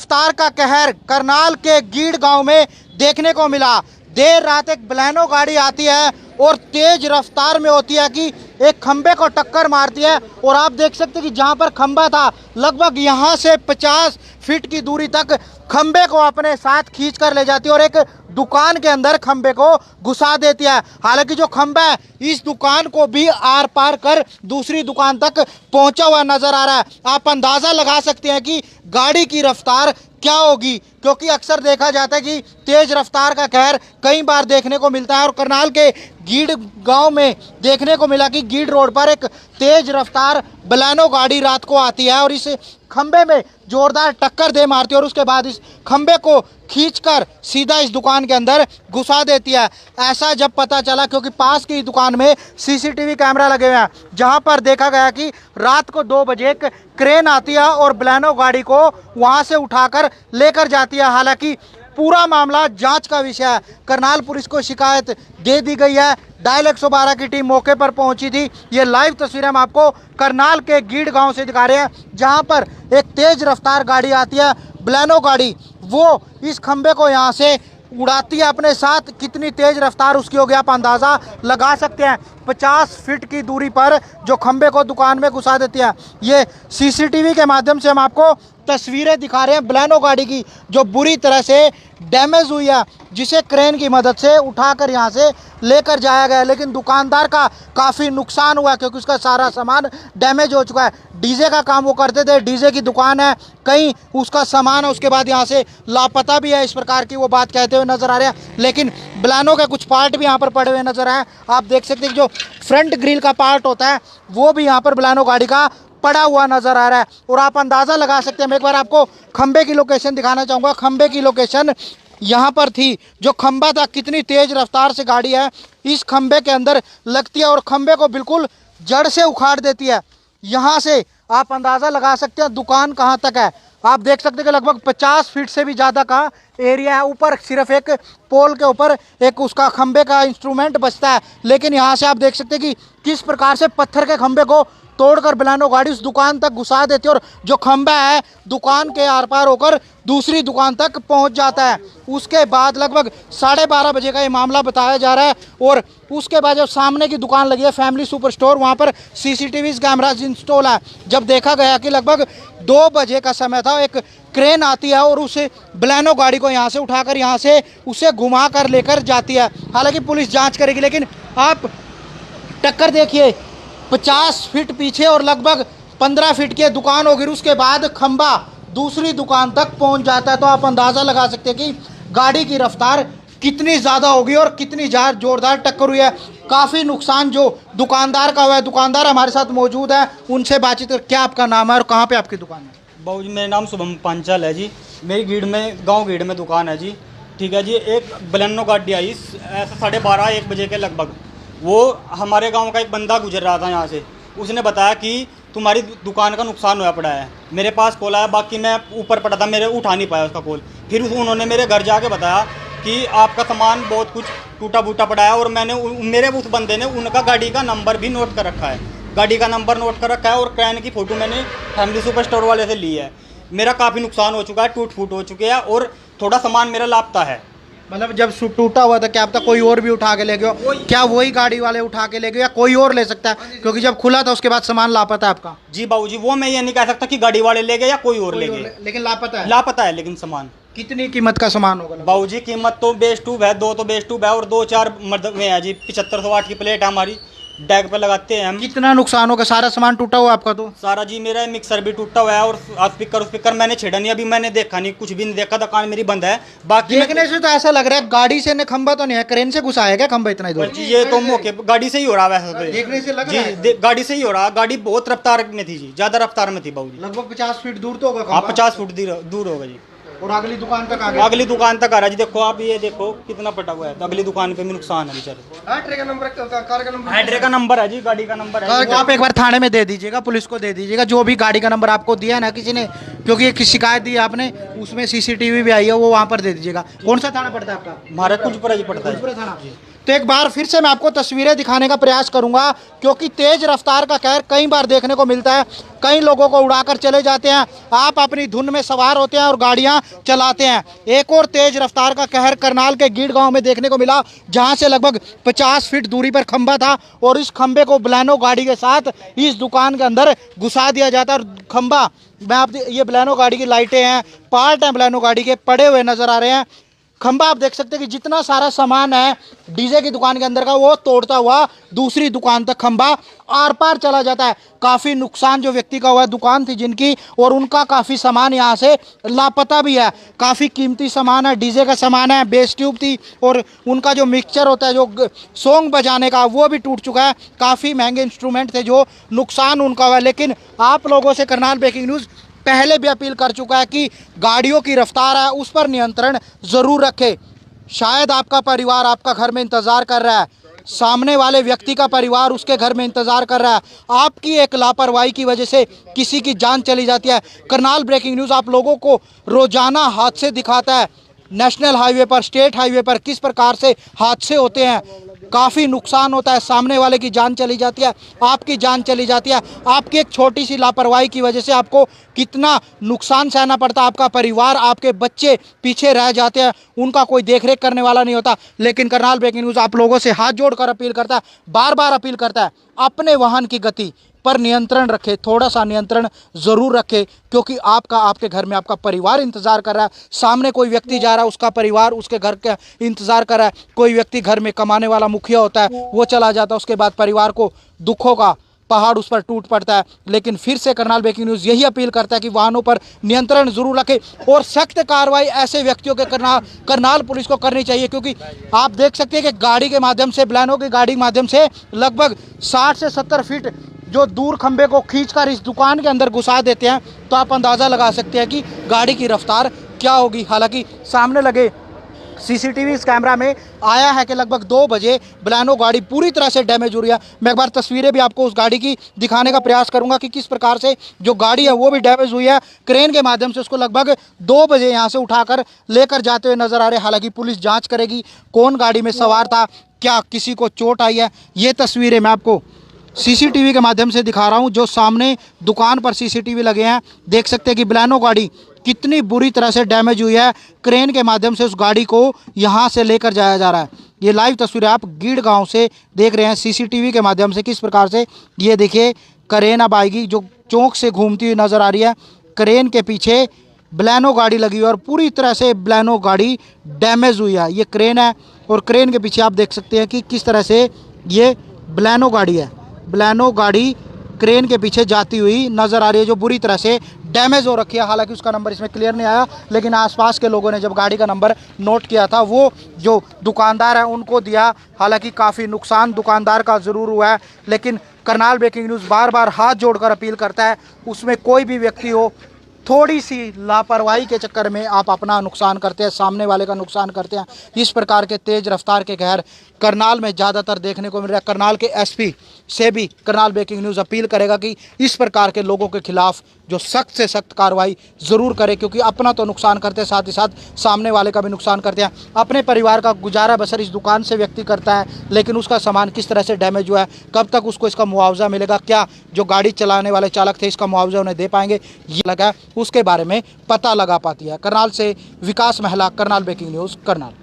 रफ्तार का कहर करनाल के गीड़ गांव में देखने को मिला। देर रात एक बलेनो गाड़ी आती है और तेज रफ्तार में होती है कि एक खंबे को टक्कर मारती है। और आप देख सकते हैं कि जहां पर खंबा था लगभग यहां से 50 फीट की दूरी तक खंबे को अपने साथ खींच कर ले जाती है और एक दुकान के अंदर खंबे को घुसा देती है। हालांकि जो खंबा है इस दुकान को भी आर पार कर दूसरी दुकान तक पहुंचा हुआ नजर आ रहा है। आप अंदाजा लगा सकते हैं कि गाड़ी की रफ्तार क्या होगी, क्योंकि अक्सर देखा जाता है कि तेज रफ्तार का कहर कई बार देखने को मिलता है। और करनाल के गीड़ गांव में देखने को मिला कि गीड़ रोड पर एक तेज रफ्तार बलेनो गाड़ी रात को आती है और इस खंबे में जोरदार टक्कर दे मारती है और उसके बाद इस खंबे को खींचकर सीधा इस दुकान के अंदर घुसा देती है। ऐसा जब पता चला क्योंकि पास की दुकान में सीसीटीवी कैमरा लगे हुए हैं, जहां पर देखा गया कि रात को 2 बजे एक क्रेन आती है और बलेनो गाड़ी को वहां से उठाकर लेकर जाती है। हालांकि पूरा मामला जांच का विषय है। करनाल पुलिस को शिकायत दे दी गई है। डायल 112 की टीम मौके पर पहुंची थी। ये लाइव तस्वीरें हम आपको करनाल के गीड़ गांव से दिखा रहे हैं, जहां पर एक तेज रफ्तार गाड़ी आती है बलेनो गाड़ी, वो इस खंबे को यहां से उड़ाती है अपने साथ। कितनी तेज रफ्तार उसकी होगी आप अंदाज़ा लगा सकते हैं। 50 फीट की दूरी पर जो खंबे को दुकान में घुसा देती है। ये सीसीटीवी के माध्यम से हम आपको तस्वीरें दिखा रहे हैं बलेनो गाड़ी की, जो बुरी तरह से डैमेज हुई है, जिसे क्रेन की मदद से उठाकर यहाँ से लेकर जाया गया। लेकिन दुकानदार का काफ़ी नुकसान हुआ क्योंकि उसका सारा सामान डैमेज हो चुका है। डीजे का काम वो करते थे, डीजे की दुकान है, कहीं उसका सामान है उसके बाद यहाँ से लापता भी है, इस प्रकार की वो बात कहते हुए नजर आ रहे हैं। लेकिन बलेनो के कुछ पार्ट भी यहाँ पर पड़े हुए नजर आए। आप देख सकते हैं कि जो फ्रंट ग्रिल का पार्ट होता है वो भी यहाँ पर बलेनो गाड़ी का पड़ा हुआ नजर आ रहा है। और आप अंदाज़ा लगा सकते हैं, मैं एक बार आपको खंबे की लोकेशन दिखाना चाहूँगा। खंबे की लोकेशन यहाँ पर थी, जो खंबा था कितनी तेज रफ्तार से गाड़ी है इस खंबे के अंदर लगती है और खंबे को बिल्कुल जड़ से उखाड़ देती है। यहाँ से आप अंदाज़ा लगा सकते हैं दुकान कहाँ तक है। आप देख सकते हैं कि लगभग 50 फीट से भी ज़्यादा का एरिया है। ऊपर सिर्फ एक पोल के ऊपर एक उसका खंबे का इंस्ट्रूमेंट बचता है, लेकिन यहाँ से आप देख सकते हैं कि किस प्रकार से पत्थर के खंबे को तोड़कर बलेनो गाड़ी उस दुकान तक घुसा देती है और जो खंबा है दुकान के आर पार होकर दूसरी दुकान तक पहुंच जाता है। उसके बाद लगभग 12:30 बजे का ये मामला बताया जा रहा है। और उसके बाद जब सामने की दुकान लगी है फैमिली सुपर स्टोर, वहां पर सीसीटीवी कैमराज इंस्टॉल है। जब देखा गया कि लगभग 2 बजे का समय था, एक क्रेन आती है और उस बलेनो गाड़ी को यहाँ से उठाकर यहाँ से उसे घुमा कर लेकर जाती है। हालांकि पुलिस जाँच करेगी, लेकिन आप टक्कर देखिए, 50 फीट पीछे और लगभग 15 फीट की दुकान होगी, उसके बाद खंबा दूसरी दुकान तक पहुंच जाता है। तो आप अंदाज़ा लगा सकते हैं कि गाड़ी की रफ्तार कितनी ज़्यादा होगी और कितनी जोरदार टक्कर हुई है। काफ़ी नुकसान जो दुकानदार का हुआ है। दुकानदार हमारे साथ मौजूद है, उनसे बातचीत कर। क्या आपका नाम है और कहाँ पे आपकी दुकान है? बाबू जी, मेरा नाम शुभम पांचाल है जी। मेरी गीड़ में गांव गीड़ में दुकान है जी। ठीक है जी। एक बलेनो गाड़ी आई ऐसा 12:30-1 बजे के लगभग। वो हमारे गांव का एक बंदा गुजर रहा था यहाँ से, उसने बताया कि तुम्हारी दुकान का नुकसान हुआ पड़ा है। मेरे पास कॉल आया, बाकी मैं ऊपर पड़ा था, मेरे उठा नहीं पाया उसका कॉल। फिर उन्होंने मेरे घर जाके बताया कि आपका सामान बहुत कुछ टूटा फूटा पड़ा है। और मैंने मेरे उस बंदे ने उनका गाड़ी का नंबर भी नोट कर रखा है, गाड़ी का नंबर नोट कर रखा है। और क्रेन की फ़ोटो मैंने फैमिली सुपर स्टोर वाले से ली है। मेरा काफ़ी नुकसान हो चुका है, टूट फूट हो चुके हैं और थोड़ा सामान मेरा लापता है। मतलब जब टूटा हुआ था क्या अब तक कोई और भी उठा के ले गया? क्या वही गाड़ी वाले उठा के ले गए या कोई और ले सकता है? क्योंकि जब खुला था उसके बाद सामान लापता है आपका। जी बाबूजी, वो मैं ये नहीं कह सकता कि गाड़ी वाले ले गए या कोई और ले गए, लेकिन लापता है। लापता है। लेकिन सामान कितनी कीमत का सामान होगा बाबूजी? कीमत तो बेस ट्यूब है, 2 तो बेस ट्यूब है और 2-4 मर्द में है जी। 7500 वाट की प्लेट है हमारी, डैग पे लगाते हैं हम। कितना नुकसान होगा? सारा सामान टूटा हुआ आपका? तो सारा जी, मेरा मिक्सर भी टूटा हुआ है और स्पीकर मैंने छेड़ा नहीं, अभी मैंने देखा नहीं, कुछ भी नहीं देखा, दुकान मेरी बंद है। बाकी देखने से तो ऐसा लग रहा है गाड़ी से खंबा तो नहीं है, क्रेन से घुसाया क्या खंबा इतना इधर? जी ये तो मौके गाड़ी से ही हो रहा है वैसे तो। देखने से लग रहा है जी गाड़ी से ही हो रहा। गाड़ी बहुत रफ्तार में थी जी, ज्यादा रफ्तार में थी बाबूजी। लगभग 50 फीट दूर तो होगा। हाँ 50 फुट दूर होगा जी। और अगली दुकान तक आ गया? अगली दुकान तक आ रहा है जी। देखो आप, ये देखो कितना पटा हुआ है। तो अगली दुकान पे भी नुकसान है बेचारे। हाइड्रे का नंबर है जी, गाड़ी का नंबर है। तो आप एक बार थाने में दे दीजिएगा, पुलिस को दे दीजिएगा, जो भी गाड़ी का नंबर आपको दिया है ना किसी ने, क्योंकि एक शिकायत दी आपने, उसमें सीसीटीवी भी आई है, वो वहाँ पर दे दीजिएगा। कौन सा थाना पड़ता है आपका? हमारा कुछ पर ही पड़ता है। थाना। तो एक बार फिर से मैं आपको तस्वीरें दिखाने का प्रयास करूंगा, क्योंकि तेज रफ्तार का कहर कई बार देखने को मिलता है। कई लोगों को उड़ाकर चले जाते हैं, आप अपनी धुन में सवार होते हैं और गाड़ियां चलाते हैं। एक और तेज रफ्तार का कहर करनाल के गीड़ गांव में देखने को मिला, जहां से लगभग 50 फीट दूरी पर खंबा था और इस खंबे को बलेनो गाड़ी के साथ इस दुकान के अंदर घुसा दिया जाता है। और खंबा, मैं आप ये बलेनो गाड़ी की लाइटें हैं, पार्ट हैं बलेनो गाड़ी के पड़े हुए नजर आ रहे हैं। खंबा आप देख सकते हैं कि जितना सारा सामान है डीजे की दुकान के अंदर का, वो तोड़ता हुआ दूसरी दुकान तक खंबा आर पार चला जाता है। काफ़ी नुकसान जो व्यक्ति का हुआ है, दुकान थी जिनकी, और उनका काफ़ी सामान यहाँ से लापता भी है। काफ़ी कीमती सामान है, डीजे का सामान है, बेस ट्यूब थी और उनका जो मिक्सचर होता है जो सॉन्ग बजाने का, वो भी टूट चुका है। काफ़ी महंगे इंस्ट्रूमेंट थे जो नुकसान उनका हुआ है। लेकिन आप लोगों से करनाल ब्रेकिंग न्यूज़ पहले भी अपील कर चुका है कि गाड़ियों की रफ्तार है उस पर नियंत्रण ज़रूर रखें। शायद आपका परिवार आपका घर में इंतज़ार कर रहा है, सामने वाले व्यक्ति का परिवार उसके घर में इंतज़ार कर रहा है। आपकी एक लापरवाही की वजह से किसी की जान चली जाती है। करनाल ब्रेकिंग न्यूज़ आप लोगों को रोज़ाना हादसे दिखाता है। नेशनल हाईवे पर, स्टेट हाईवे पर किस प्रकार से हादसे होते हैं, काफ़ी नुकसान होता है, सामने वाले की जान चली जाती है, आपकी जान चली जाती है। आपकी एक छोटी सी लापरवाही की वजह से आपको कितना नुकसान सहना पड़ता है। आपका परिवार, आपके बच्चे पीछे रह जाते हैं, उनका कोई देखरेख करने वाला नहीं होता। लेकिन करनाल ब्रेकिंग न्यूज़ आप लोगों से हाथ जोड़कर अपील करता है, बार बार अपील करता है, अपने वाहन की गति पर नियंत्रण रखें, थोड़ा सा नियंत्रण ज़रूर रखें, क्योंकि आपके घर में आपका परिवार इंतज़ार कर रहा है। सामने कोई व्यक्ति जा रहा है, उसका परिवार उसके घर का इंतज़ार कर रहा है। कोई व्यक्ति घर में कमाने वाला मुखिया होता है, वो चला जाता है, उसके बाद परिवार को दुखों का पहाड़ उस पर टूट पड़ता है। लेकिन फिर से करनाल ब्रेकिंग न्यूज़ यही अपील करता है कि वाहनों पर नियंत्रण जरूर रखें और सख्त कार्रवाई ऐसे व्यक्तियों के करनाल पुलिस को करनी चाहिए। क्योंकि आप देख सकते हैं कि गाड़ी के माध्यम से, बलेनो की गाड़ी के माध्यम से लगभग 60 से 70 फीट जो दूर खंबे को खींचकर इस दुकान के अंदर घुसा देते हैं, तो आप अंदाज़ा लगा सकते हैं कि गाड़ी की रफ्तार क्या होगी। हालांकि सामने लगे सीसीटीवी इस कैमरा में आया है कि लगभग 2 बजे बलेनो गाड़ी पूरी तरह से डैमेज हो रही है। मैं एक बार तस्वीरें भी आपको उस गाड़ी की दिखाने का प्रयास करूंगा कि किस प्रकार से जो गाड़ी है वो भी डैमेज हुई है। क्रेन के माध्यम से उसको लगभग 2 बजे यहाँ से उठाकर लेकर जाते हुए नजर आ रहे हैं। हालांकि पुलिस जांच करेगी कौन गाड़ी में सवार था, क्या किसी को चोट आई है। ये तस्वीरें मैं आपको सीसीटीवी के माध्यम से दिखा रहा हूं, जो सामने दुकान पर सीसीटीवी लगे हैं। देख सकते हैं कि बलेनो गाड़ी कितनी बुरी तरह से डैमेज हुई है। क्रेन के माध्यम से उस गाड़ी को यहां से लेकर जाया जा रहा है। ये लाइव तस्वीरें आप गीड़ गांव से देख रहे हैं सीसीटीवी के माध्यम से, किस प्रकार से ये देखिए क्रेन अब आएगी जो चौक से घूमती हुई नज़र आ रही है। क्रेन के पीछे बलेनो गाड़ी लगी हुई है और पूरी तरह से बलेनो गाड़ी डैमेज हुई है। ये क्रेन है और क्रेन के पीछे आप देख सकते हैं कि किस तरह से ये बलेनो गाड़ी है। बलेनो गाड़ी क्रेन के पीछे जाती हुई नज़र आ रही है, जो बुरी तरह से डैमेज हो रखी है। हालांकि उसका नंबर इसमें क्लियर नहीं आया, लेकिन आसपास के लोगों ने जब गाड़ी का नंबर नोट किया था, वो जो दुकानदार है उनको दिया। हालांकि काफ़ी नुकसान दुकानदार का ज़रूर हुआ है। लेकिन करनाल ब्रेकिंग न्यूज़ बार बार हाथ जोड़कर अपील करता है, उसमें कोई भी व्यक्ति हो, थोड़ी सी लापरवाही के चक्कर में आप अपना नुकसान करते हैं, सामने वाले का नुकसान करते हैं। इस प्रकार के तेज रफ्तार के कहर करनाल में ज़्यादातर देखने को मिल रहा है। करनाल के एसपी से भी करनाल ब्रेकिंग न्यूज़ अपील करेगा कि इस प्रकार के लोगों के खिलाफ जो सख्त से सख्त कार्रवाई ज़रूर करे, क्योंकि अपना तो नुकसान करते हैं, साथ ही साथ सामने वाले का भी नुकसान करते हैं। अपने परिवार का गुजारा बसर इस दुकान से व्यक्ति करता है, लेकिन उसका सामान किस तरह से डैमेज हुआ है, कब तक उसको इसका मुआवजा मिलेगा, क्या जो गाड़ी चलाने वाले चालक थे इसका मुआवजा उन्हें दे पाएंगे, ये लगा उसके बारे में पता लगा पाती है। करनाल से विकास महला, करनाल ब्रेकिंग न्यूज़, करनाल।